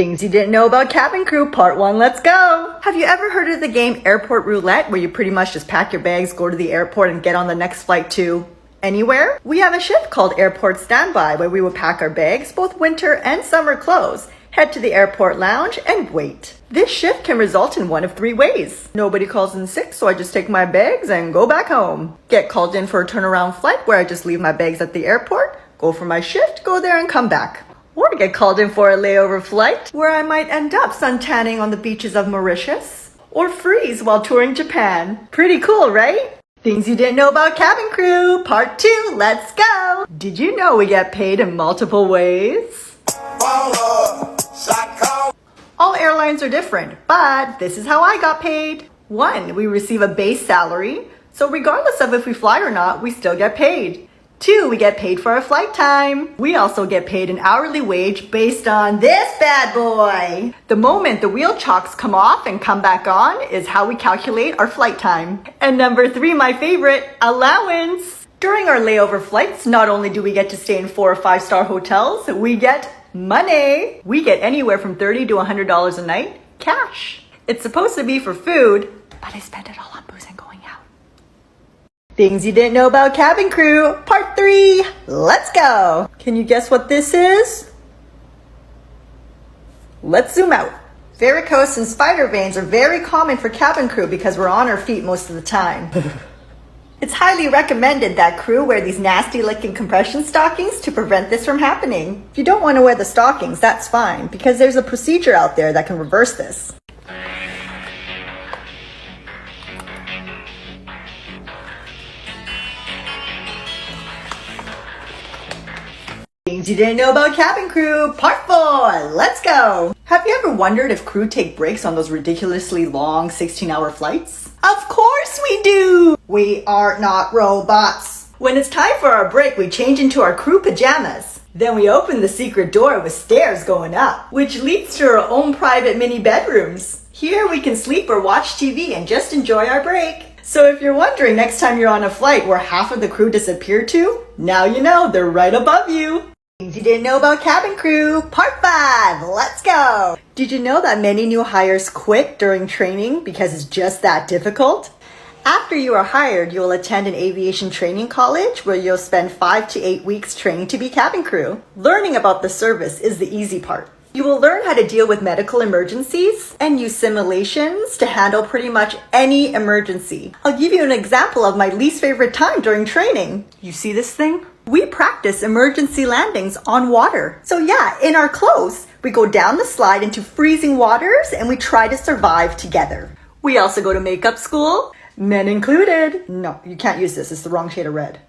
Things you didn't know about cabin crew, part 1, let's go! Have you ever heard of the game Airport Roulette, where you pretty much just pack your bags, go to the airport, and get on the next flight to anywhere? We have a shift called Airport Standby, where we will pack our bags, both winter and summer clothes, head to the airport lounge, and wait. This shift can result in one of 3 ways. Nobody calls in sick, so I just take my bags and go back home. Get called in for a turnaround flight, where I just leave my bags at the airport, go for my shift, go there, and come back. Or get called in for a layover flight, where I might end up suntanning on the beaches of Mauritius, or freeze while touring Japan. Pretty cool, right? Things you didn't know about cabin crew, part 2, let's go! Did you know we get paid in multiple ways? All airlines are different, but this is how I got paid. 1, we receive a base salary, so regardless of if we fly or not, we still get paid. 2, we get paid for our flight time. We also get paid an hourly wage based on this bad boy. The moment the wheel chocks come off and come back on is how we calculate our flight time. And number 3, my favorite, allowance. During our layover flights, not only do we get to stay in 4 or 5-star hotels, we get money. We get anywhere from $30 to $100 a night, cash. It's supposed to be for food, but I spend it all on booze and going out. Things you didn't know about cabin crew, part 3, let's go. Can you guess what this is? Let's zoom out. Varicose and spider veins are very common for cabin crew because we're on our feet most of the time. It's highly recommended that crew wear these nasty looking compression stockings to prevent this from happening. If you don't want to wear the stockings, that's fine, because there's a procedure out there that can reverse this. Things you didn't know about cabin crew, part 4, let's go! Have you ever wondered if crew take breaks on those ridiculously long 16-hour flights? Of course we do! We are not robots. When it's time for our break, we change into our crew pajamas. Then we open the secret door with stairs going up, which leads to our own private mini bedrooms. Here we can sleep or watch TV and just enjoy our break. So if you're wondering next time you're on a flight where half of the crew disappeared to, now you know they're right above you. Things you didn't know about cabin crew, part 5, let's go! Did you know that many new hires quit during training because it's just that difficult? After you are hired, you will attend an aviation training college where you'll spend 5 to 8 weeks training to be cabin crew. Learning about the service is the easy part. You will learn how to deal with medical emergencies and use simulations to handle pretty much any emergency. I'll give you an example of my least favorite time during training. You see this thing? We practice emergency landings on water. So yeah, in our clothes, we go down the slide into freezing waters and we try to survive together. We also go to makeup school, men included. No, you can't use this, it's the wrong shade of red.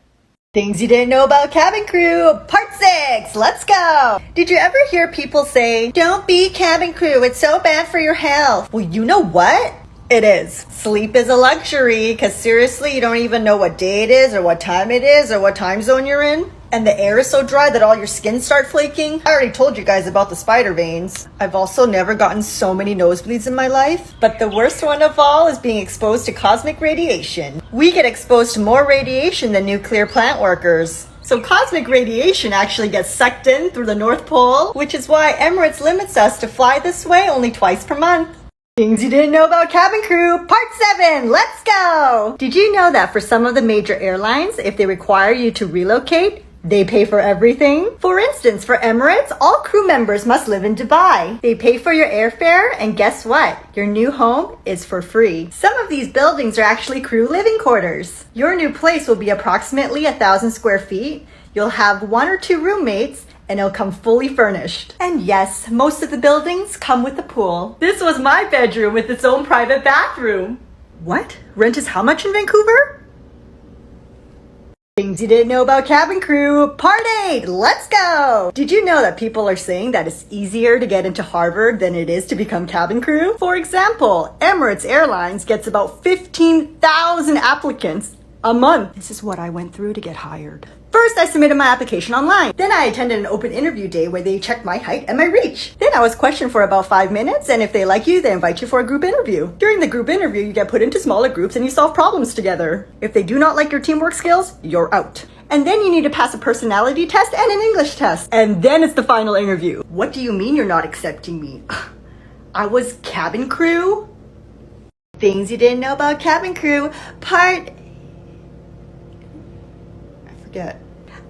Things you didn't know about cabin crew, part 6, let's go! Did you ever hear people say, don't be cabin crew, it's so bad for your health? Well, you know what? It is. Sleep is a luxury, because seriously, you don't even know what day it is, or what time it is, or what time zone you're in. And the air is so dry that all your skin start flaking. I already told you guys about the spider veins. I've also never gotten so many nosebleeds in my life. But the worst one of all is being exposed to cosmic radiation. We get exposed to more radiation than nuclear plant workers. So cosmic radiation actually gets sucked in through the North Pole, which is why Emirates limits us to fly this way only twice per month. Things you didn't know about cabin crew, part 7, let's go! Did you know that for some of the major airlines, if they require you to relocate, they pay for everything? For instance, for Emirates, all crew members must live in Dubai. They pay for your airfare, and guess what? Your new home is for free. Some of these buildings are actually crew living quarters. Your new place will be approximately 1,000 square feet. You'll have 1 or 2 roommates, and it'll come fully furnished. And yes, most of the buildings come with a pool. This was my bedroom with its own private bathroom. What? Rent is how much in Vancouver? Things you didn't know about cabin crew, part 8, let's go! Did you know that people are saying that it's easier to get into Harvard than it is to become cabin crew? For example, Emirates Airlines gets about 15,000 applicants a month. This is what I went through to get hired. First, I submitted my application online. Then I attended an open interview day where they checked my height and my reach. Then I was questioned for about 5 minutes, and if they like you, they invite you for a group interview. During the group interview, you get put into smaller groups and you solve problems together. If they do not like your teamwork skills, you're out. And then you need to pass a personality test and an English test. And then it's the final interview. What do you mean you're not accepting me? I was cabin crew? Things you didn't know about cabin crew, part...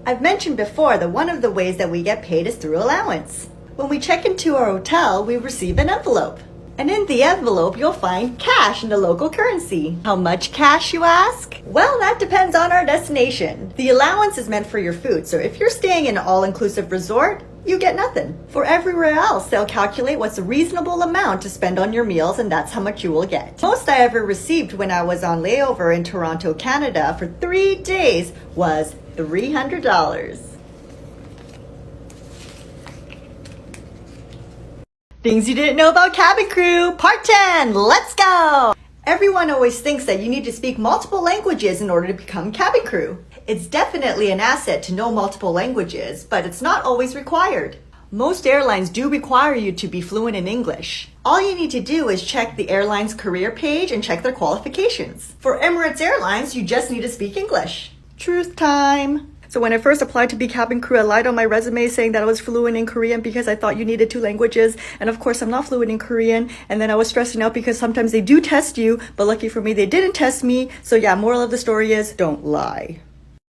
I've mentioned before that one of the ways that we get paid is through allowance. When we check into our hotel, we receive an envelope. And in the envelope, you'll find cash in the local currency. How much cash, you ask? Well, that depends on our destination. The allowance is meant for your food, so if you're staying in an all-inclusive resort, you get nothing. For everywhere else, they'll calculate what's a reasonable amount to spend on your meals, and that's how much you will get. Most I ever received when I was on layover in Toronto, Canada for 3 days was $300. Things you didn't know about cabin crew, part 10, let's go! Everyone always thinks that you need to speak multiple languages in order to become cabin crew. It's definitely an asset to know multiple languages, but it's not always required. Most airlines do require you to be fluent in English. All you need to do is check the airline's career page and check their qualifications. For Emirates Airlines, you just need to speak English. Truth time. So when I first applied to be cabin crew, I lied on my resume saying that I was fluent in Korean because I thought you needed 2 languages. And of course, I'm not fluent in Korean. And then I was stressing out because sometimes they do test you, but lucky for me, they didn't test me. So yeah, moral of the story is don't lie.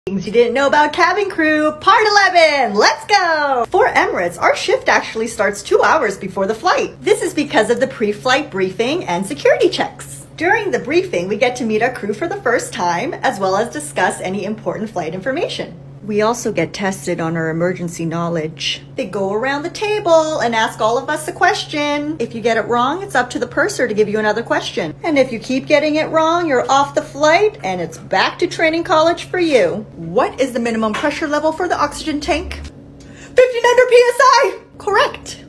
Things you didn't know about cabin crew, part 11, let's go! For Emirates, our shift actually starts 2 hours before the flight. This is because of the pre-flight briefing and security checks. During the briefing, we get to meet our crew for the first time, as well as discuss any important flight information. We also get tested on our emergency knowledge. They go around the table and ask all of us a question. If you get it wrong, it's up to the purser to give you another question. And if you keep getting it wrong, you're off the flight and it's back to training college for you. What is the minimum pressure level for the oxygen tank? 1500 PSI! Correct.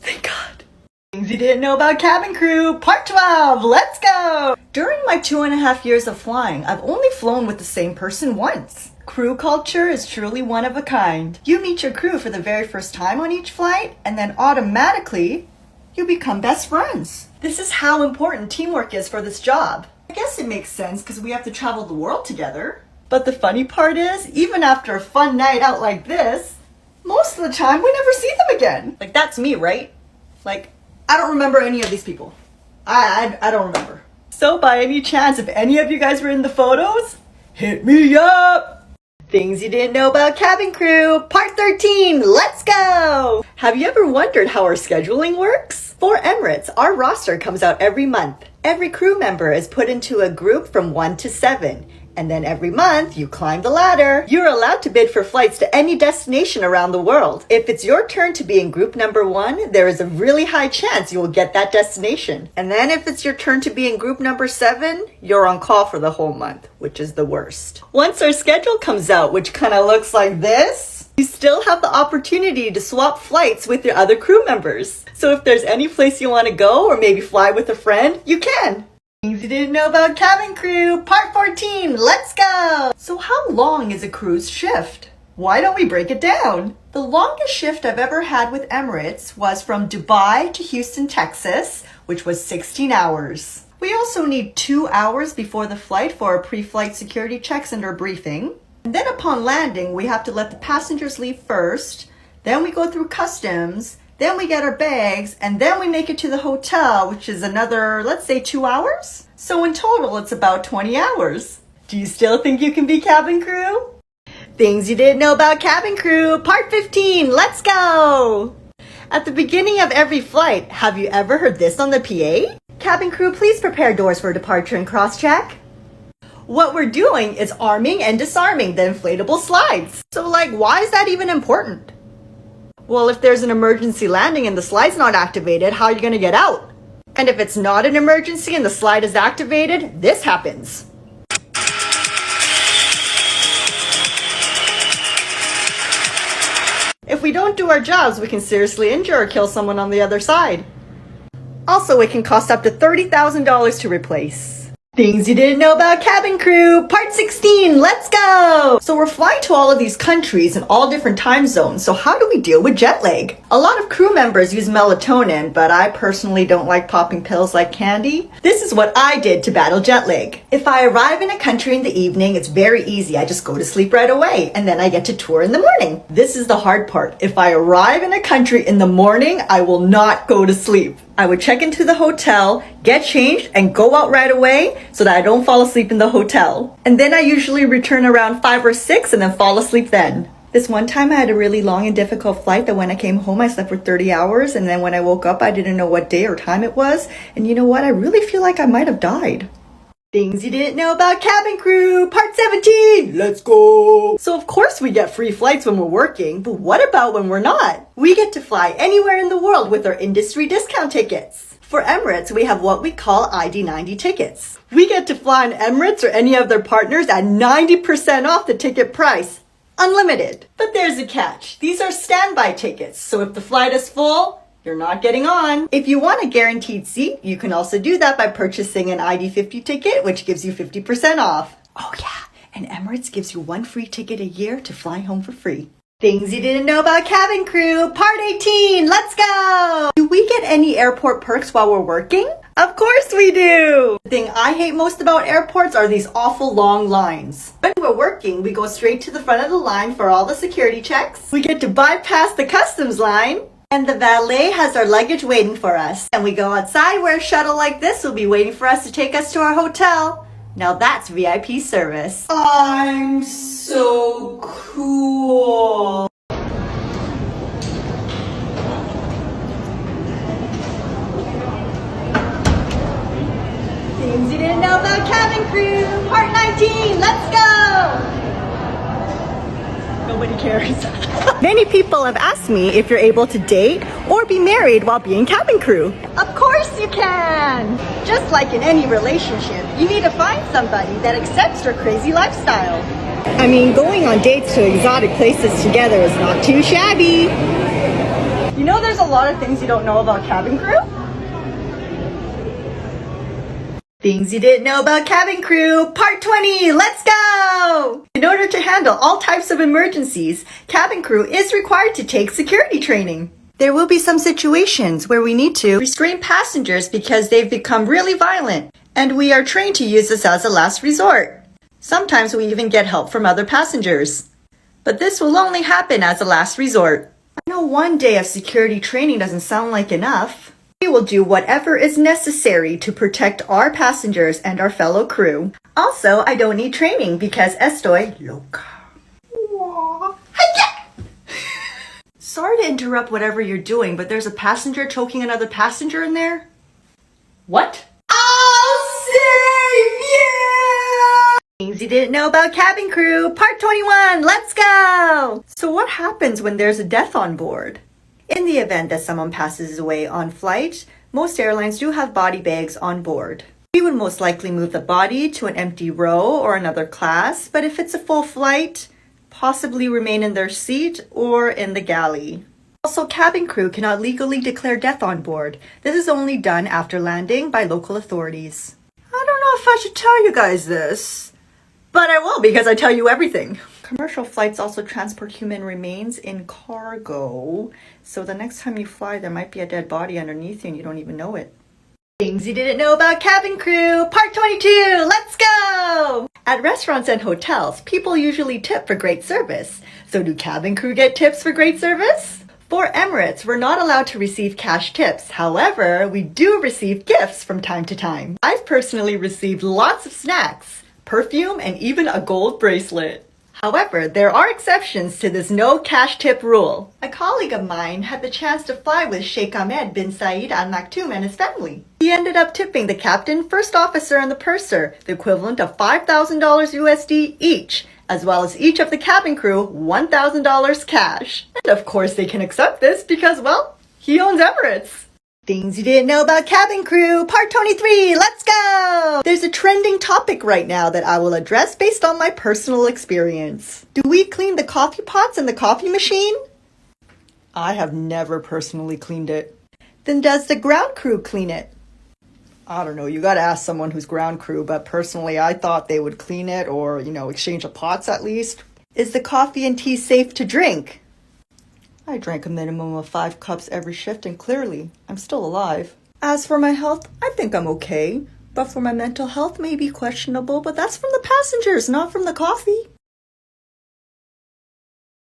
Thank God. Things you didn't know about cabin crew, part 12, let's go! During my 2.5 years of flying, I've only flown with the same person once. Crew culture is truly one of a kind. You meet your crew for the very first time on each flight, and then automatically, you become best friends. This is how important teamwork is for this job. I guess it makes sense because we have to travel the world together. But the funny part is, even after a fun night out like this, most of the time we never see them again. Like, that's me, right? Like, I don't remember any of these people. I don't remember. So by any chance, if any of you guys were in the photos, hit me up! Things you didn't know about cabin crew, part 13, let's go! Have you ever wondered how our scheduling works? For Emirates, our roster comes out every month. Every crew member is put into a group from 1 to 7. And then every month, you climb the ladder. You're allowed to bid for flights to any destination around the world. If it's your turn to be in group number 1, there is a really high chance you will get that destination. And then if it's your turn to be in group number 7, you're on call for the whole month, which is the worst. Once our schedule comes out, which kind of looks like this, you still have the opportunity to swap flights with your other crew members. So if there's any place you want to go or maybe fly with a friend, you can. Things you didn't know about cabin crew, part 14, let's go! So how long is a cruise shift? Why don't we break it down? The longest shift I've ever had with Emirates was from Dubai to Houston, Texas, which was 16 hours. We also need 2 hours before the flight for our pre-flight security checks and our briefing. And then upon landing, we have to let the passengers leave first, then we go through customs, then we get our bags, and then we make it to the hotel, which is another, let's say 2 hours. So in total, it's about 20 hours. Do you still think you can be cabin crew? Things you didn't know about cabin crew, part 15, let's go! At the beginning of every flight, have you ever heard this on the PA? Cabin crew, please prepare doors for departure and cross-check. What we're doing is arming and disarming the inflatable slides. So like, why is that even important? Well, if there's an emergency landing and the slide's not activated, how are you going to get out? And if it's not an emergency and the slide is activated, this happens. If we don't do our jobs, we can seriously injure or kill someone on the other side. Also, it can cost up to $30,000 to replace. Things you didn't know about cabin crew, part 16, let's go! So we're flying to all of these countries in all different time zones, so how do we deal with jet lag? A lot of crew members use melatonin, but I personally don't like popping pills like candy. This is what I did to battle jet lag. If I arrive in a country in the evening, it's very easy. I just go to sleep right away, and then I get to tour in the morning. This is the hard part. If I arrive in a country in the morning, I will not go to sleep. I would check into the hotel, get changed, and go out right away so that I don't fall asleep in the hotel. And then I usually return around 5 or 6 and then fall asleep then. This one time I had a really long and difficult flight that when I came home I slept for 30 hours and then when I woke up I didn't know what day or time it was. And you know what? I really feel like I might have died. Things you didn't know about cabin crew, part 17, let's go! So of course we get free flights when we're working, but what about when we're not? We get to fly anywhere in the world with our industry discount tickets. For Emirates, we have what we call ID90 tickets. We get to fly on Emirates or any of their partners at 90% off the ticket price. Unlimited. But there's a catch. These are standby tickets, so if the flight is full, you're not getting on. If you want a guaranteed seat, you can also do that by purchasing an ID50 ticket, which gives you 50% off. Oh yeah, and Emirates gives you 1 free ticket a year to fly home for free. Things you didn't know about cabin crew, part 18, let's go! Do we get any airport perks while we're working? Of course we do! The thing I hate most about airports are these awful long lines. When we're working, we go straight to the front of the line for all the security checks. We get to bypass the customs line. And the valet has our luggage waiting for us. And we go outside where a shuttle like this will be waiting for us to take us to our hotel. Now that's VIP service. I'm so cool. Things you didn't know about cabin crew, part 19, let's go! Nobody cares. Many people have asked me if you're able to date or be married while being cabin crew. Of course you can! Just like in any relationship, you need to find somebody that accepts your crazy lifestyle. I mean, going on dates to exotic places together is not too shabby. You know there's a lot of things you don't know about cabin crew? Things you didn't know about cabin crew, part 20, let's go! In order to handle all types of emergencies, cabin crew is required to take security training. There will be some situations where we need to restrain passengers because they've become really violent, and we are trained to use this as a last resort. Sometimes we even get help from other passengers. But this will only happen as a last resort. I know one day of security training doesn't sound like enough. We will do whatever is necessary to protect our passengers and our fellow crew. Also, I don't need training because estoy loca. Sorry to interrupt whatever you're doing, but there's a passenger choking another passenger in there. What? I'll save you! Things you didn't know about cabin crew, part 21, let's go! So what happens when there's a death on board? In the event that someone passes away on flight, most airlines do have body bags on board. We would most likely move the body to an empty row or another class, but if it's a full flight, possibly remain in their seat or in the galley. Also, cabin crew cannot legally declare death on board. This is only done after landing by local authorities. I don't know if I should tell you guys this, but I will because I tell you everything. Commercial flights also transport human remains in cargo, so the next time you fly there might be a dead body underneath you and you don't even know it. Things you didn't know about cabin crew, part 22, let's go! At restaurants and hotels, people usually tip for great service. So do cabin crew get tips for great service? For Emirates, we're not allowed to receive cash tips. However, we do receive gifts from time to time. I've personally received lots of snacks, perfume, and even a gold bracelet. However, there are exceptions to this no cash tip rule. A colleague of mine had the chance to fly with Sheikh Ahmed bin Saeed Al Maktoum and his family. He ended up tipping the captain, first officer, and the purser, the equivalent of $5,000 USD each, as well as each of the cabin crew $1,000 cash. And of course they can accept this because, well, he owns Emirates. Things you didn't know about cabin crew, part 23, let's go! There's a trending topic right now that I will address based on my personal experience. Do we clean the coffee pots in the coffee machine? I have never personally cleaned it. Then does the ground crew clean it? I don't know, you gotta ask someone who's ground crew, but personally I thought they would clean it or, exchange the pots at least. Is the coffee and tea safe to drink? I drank a minimum of 5 cups every shift and clearly, I'm still alive. As for my health, I think I'm okay. But for my mental health may be questionable, but that's from the passengers, not from the coffee.